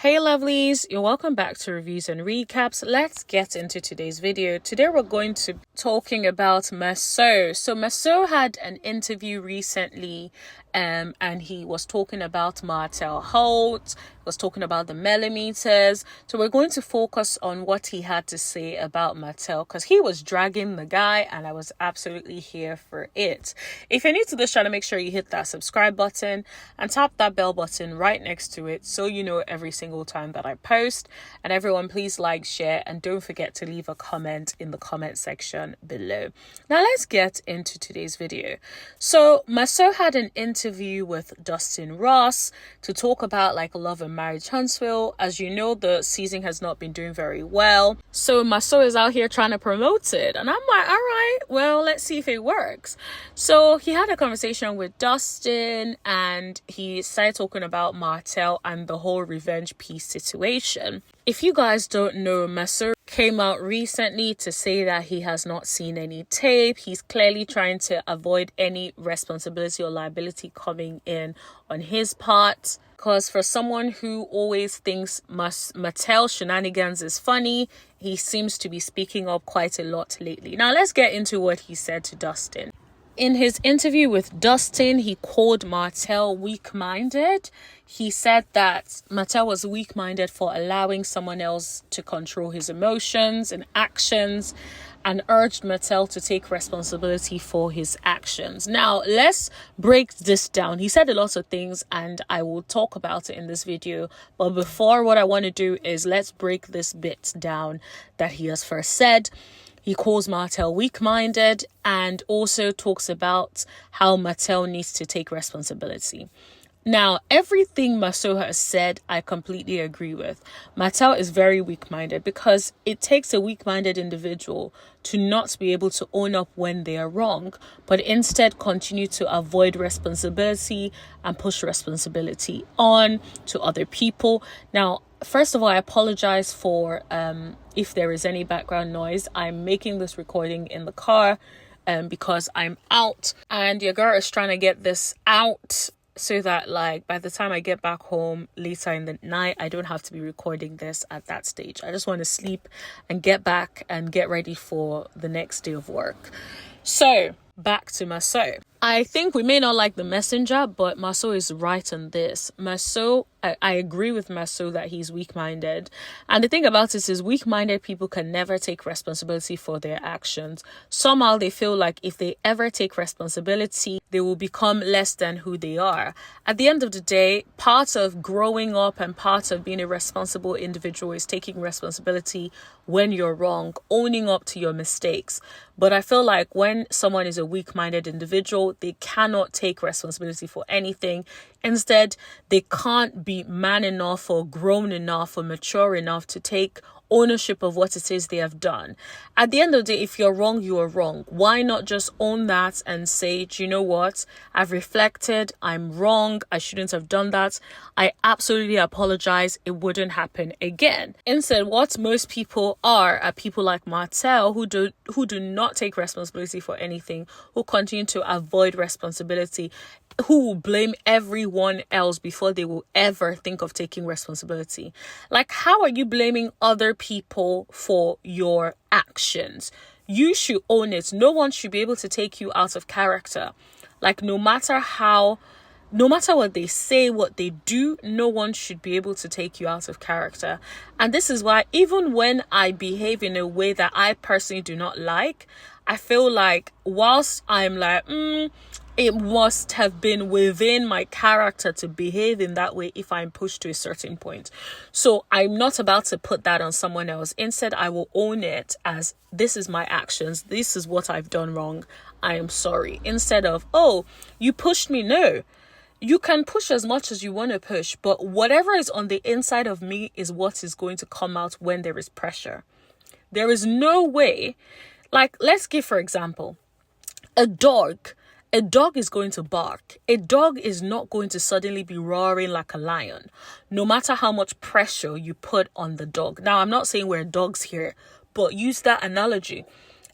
Hey lovelies, you're welcome back to Reviews and Recaps. Let's get into today's video. Today we're going to be talking about Maso. So Maso had an interview recently and he was talking about Martell Holt, was talking about the Melometers. So we're going to focus on what he had to say about Martell because he was dragging the guy and I was absolutely here for it. If you're new to this channel, make sure you hit that subscribe button and tap that bell button right next to it so you know every single time that I post. And everyone, please like, share, and don't forget to leave a comment in the comment section below. Now let's get into today's video. So Maso had an interview with Dustin Ross to talk about Love and Marriage Huntsville. As you know, the season has not been doing very well, so Maso is out here trying to promote it, and I'm like, all right, well, let's see if it works. So he had a conversation with Dustin and he started talking about Martell and the whole revenge piece situation. If you guys don't know, Maso came out recently to say that he has not seen any tape. He's clearly trying to avoid any responsibility or liability coming in on his part. Because for someone who always thinks Martell shenanigans is funny, he seems to be speaking up quite a lot lately. Now let's get into what he said to Dustin. In his interview with Dustin, he called Martell weak-minded. He said that Martell was weak-minded for allowing someone else to control his emotions and actions, and urged Martell to take responsibility for his actions. Now, let's break this down. He said a lot of things and I will talk about it in this video. But before, what I want to do is let's break this bit down that he has first said. He calls Martell weak-minded and also talks about how Martell needs to take responsibility. Now, everything Maso has said, I completely agree with. Martell is very weak-minded because it takes a weak-minded individual to not be able to own up when they are wrong, but instead continue to avoid responsibility and push responsibility on to other people. Now, first of all, I apologize for if there is any background noise. I'm making this recording in the car because I'm out and your girl is trying to get this out so that by the time I get back home later in the night, I don't have to be recording this at that stage. I just want to sleep and get back and get ready for the next day of work. So back to Maso. I think we may not like the messenger, but Maso is right on this. Maso, I agree with Maso that he's weak-minded. And the thing about it is weak-minded people can never take responsibility for their actions. Somehow they feel like if they ever take responsibility, they will become less than who they are. At the end of the day, part of growing up and part of being a responsible individual is taking responsibility when you're wrong, owning up to your mistakes. But I feel like when someone is a weak-minded individual, they cannot take responsibility for anything. Instead, they can't be man enough or grown enough or mature enough to take ownership of what it is they have done. At the end of the day, if you're wrong, you are wrong. Why not just own that and say, do you know what? I've reflected. I'm wrong. I shouldn't have done that. I absolutely apologize. It wouldn't happen again. Instead, what most people are people like Martell who do not take responsibility for anything, who continue to avoid responsibility, who will blame everyone else before they will ever think of taking responsibility. How are you blaming other people for your actions? You should own it. No one should be able to take you out of character. No matter what they say, what they do, no one should be able to take you out of character. And this is why even when I behave in a way that I personally do not like, I feel like whilst I'm it must have been within my character to behave in that way if I'm pushed to a certain point. So I'm not about to put that on someone else. Instead, I will own it as this is my actions. This is what I've done wrong. I am sorry. Instead of, oh, you pushed me. No. You can push as much as you want to push, but whatever is on the inside of me is what is going to come out when there is pressure. There is no way, let's give, for example, a dog. A dog is going to bark. A dog is not going to suddenly be roaring like a lion, no matter how much pressure you put on the dog. Now, I'm not saying we're dogs here, but use that analogy.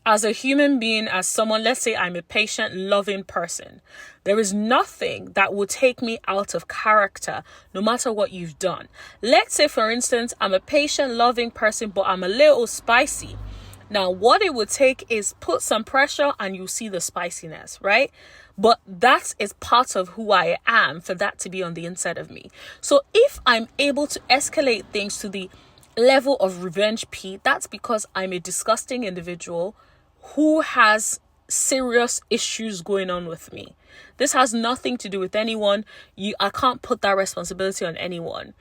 as a human being, as someone, let's say I'm a patient, loving person, there is nothing that will take me out of character, no matter what you've done. Let's say, for instance, I'm a patient, loving person, but I'm a little spicy. Now, what it would take is put some pressure and you see the spiciness, right? But that is part of who I am, for that to be on the inside of me. So if I'm able to escalate things to the level of revenge P, that's because I'm a disgusting individual who has serious issues going on with me. This has nothing to do with anyone. I can't put that responsibility on anyone.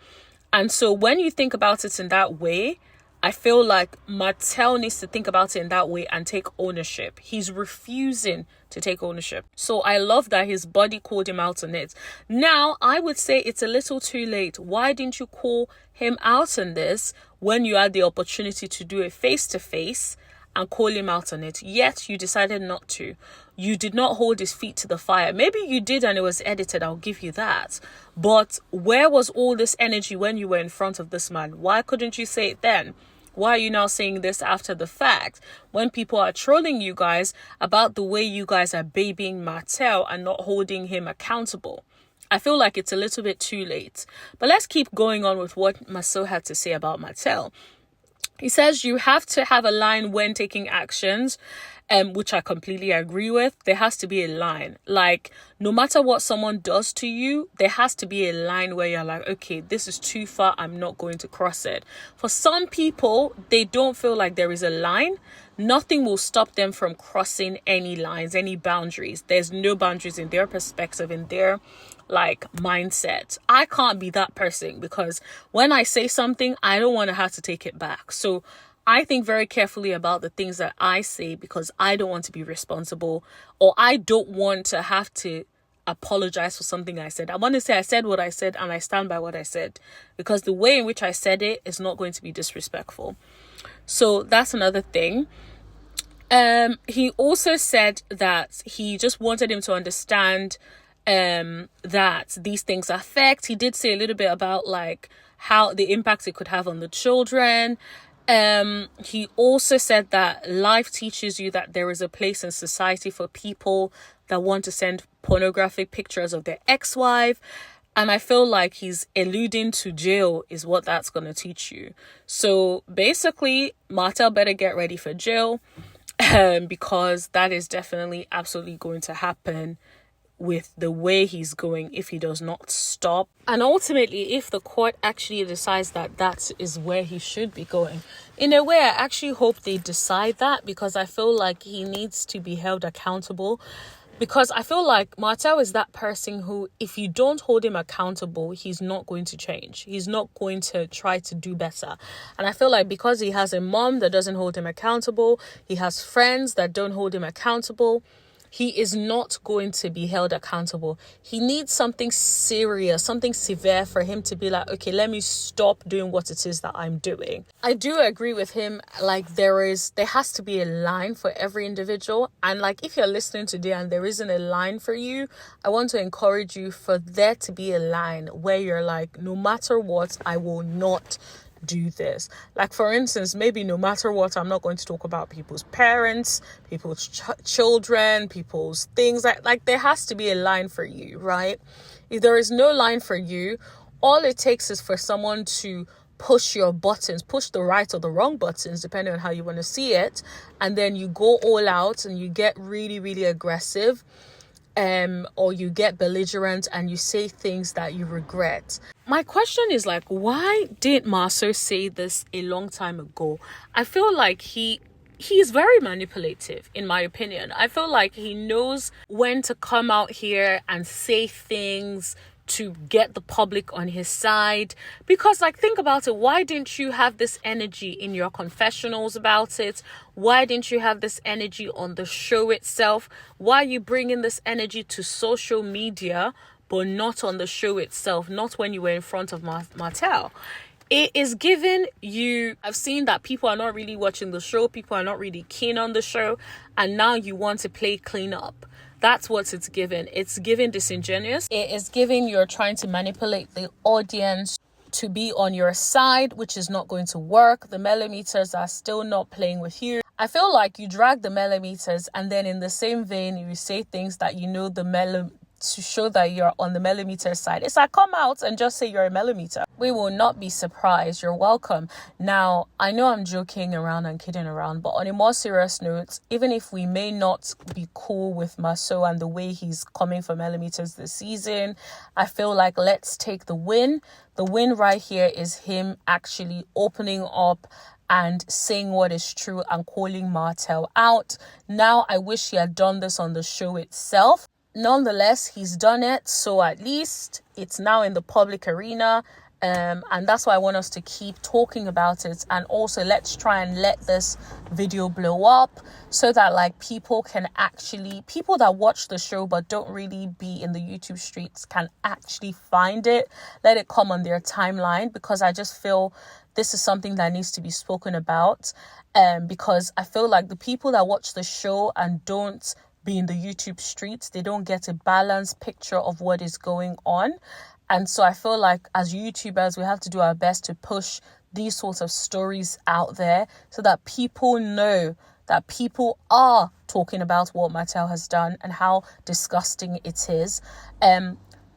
And so when you think about it in that way, I feel like Martell needs to think about it in that way and take ownership. He's refusing to take ownership. So I love that his body called him out on it. Now, I would say it's a little too late. Why didn't you call him out on this when you had the opportunity to do it face-to-face and call him out on it? Yet you decided not to. You did not hold his feet to the fire. Maybe you did and it was edited, I'll give you that. But where was all this energy when you were in front of this man? Why couldn't you say it then? Why are you now saying this after the fact, when people are trolling you guys about the way you guys are babying Martell and not holding him accountable? I feel like it's a little bit too late. But let's keep going on with what Maso had to say about Martell. He says you have to have a line when taking actions, which I completely agree with. There has to be a line. Like, no matter what someone does to you, there has to be a line where you're like, okay, this is too far. I'm not going to cross it. For some people, they don't feel like there is a line. Nothing will stop them from crossing any lines, any boundaries. There's no boundaries in their perspective, in their mindset. I can't be that person, because when I say something, I don't want to have to take it back. So I think very carefully about the things that I say, because I don't want to be responsible, or I don't want to have to apologize for something I said. I want to say I said what I said and I stand by what I said, because the way in which I said it is not going to be disrespectful. So that's another thing. He also said that he just wanted him to understand that these things affect. He did say a little bit about like how the impact it could have on the children. He also said that life teaches you that there is a place in society for people that want to send pornographic pictures of their ex-wife. And I feel like he's alluding to jail is what that's going to teach you. So basically, Martell better get ready for jail, because that is definitely absolutely going to happen with the way he's going if he does not stop. And ultimately, if the court actually decides that that is where he should be going, in a way, I actually hope they decide that, because I feel like he needs to be held accountable. Because I feel like Martell is that person who, if you don't hold him accountable, he's not going to change. He's not going to try to do better. And I feel like because he has a mom that doesn't hold him accountable, he has friends that don't hold him accountable, he is not going to be held accountable. He needs something serious, something severe for him to be like, okay, let me stop doing what it is that I'm doing. I do agree with him. Like there has to be a line for every individual. And like, if you're listening today and there isn't a line for you, I want to encourage you for there to be a line where you're like, no matter what, I will not do this. Like, for instance, maybe no matter what, I'm not going to talk about people's parents, people's children, people's things. Like there has to be a line for you, right? If there is no line for you, all it takes is for someone to push your buttons, push the right or the wrong buttons, depending on how you want to see it, and then you go all out and you get really, really aggressive, or you get belligerent and you say things that you regret. My question is like, why didn't Maso say this a long time ago? I feel like he is very manipulative, in my opinion. I feel like he knows when to come out here and say things to get the public on his side. Because like, think about it. Why didn't you have this energy in your confessionals about it? Why didn't you have this energy on the show itself? Why are you bringing this energy to social media but not on the show itself, not when you were in front of Martell? It is giving you, I've seen that people are not really watching the show, people are not really keen on the show, and now you want to play clean up. That's what it's given. It's giving disingenuous. It is giving you're trying to manipulate the audience to be on your side, which is not going to work. The Melometers are still not playing with you. I feel like you drag the melometers and then in the same vein, you say things that you know to show that you're on the melometer side. It's like, come out and just say you're a melometer. We will not be surprised. You're welcome. Now, I know I'm joking around and kidding around, but on a more serious note, even if we may not be cool with Maso and the way he's coming for melometers this season, I feel like let's take the win. The win right here is him actually opening up and saying what is true and calling Martell out. Now, I wish he had done this on the show itself. Nonetheless, he's done it, so at least it's now in the public arena, and that's why I want us to keep talking about it. And also, let's try and let this video blow up so that like people that watch the show but don't really be in the YouTube streets can actually find it, let it come on their timeline, because I just feel this is something that needs to be spoken about, because I feel like the people that watch the show and don't be in the YouTube streets, they don't get a balanced picture of what is going on. And so I feel like as YouTubers, we have to do our best to push these sorts of stories out there so that people know that people are talking about what Martell has done and how disgusting it is.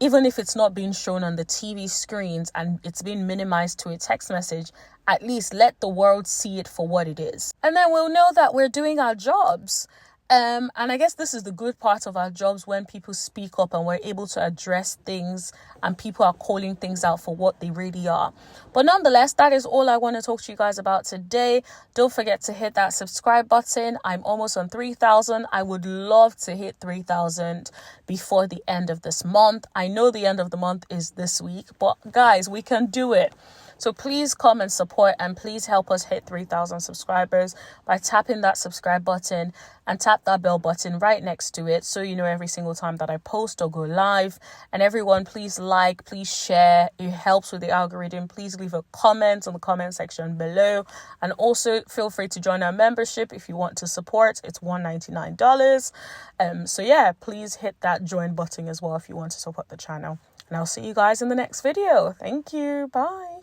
Even if it's not being shown on the TV screens and it's being minimized to a text message, at least let the world see it for what it is. And then we'll know that we're doing our jobs. And I guess this is the good part of our jobs, when people speak up and we're able to address things and people are calling things out for what they really are. But nonetheless, that is all I want to talk to you guys about today. Don't forget to hit that subscribe button. I'm almost on 3,000. I would love to hit 3,000 before the end of this month. I know the end of the month is this week, but guys, we can do it. So please come and support, and please help us hit 3,000 subscribers by tapping that subscribe button and tap that bell button right next to it, so you know every single time that I post or go live. And everyone, please like, please share. It helps with the algorithm. Please leave a comment on the comment section below. And also feel free to join our membership if you want to support. It's $199. So yeah, please hit that join button as well if you want to support the channel. And I'll see you guys in the next video. Thank you. Bye.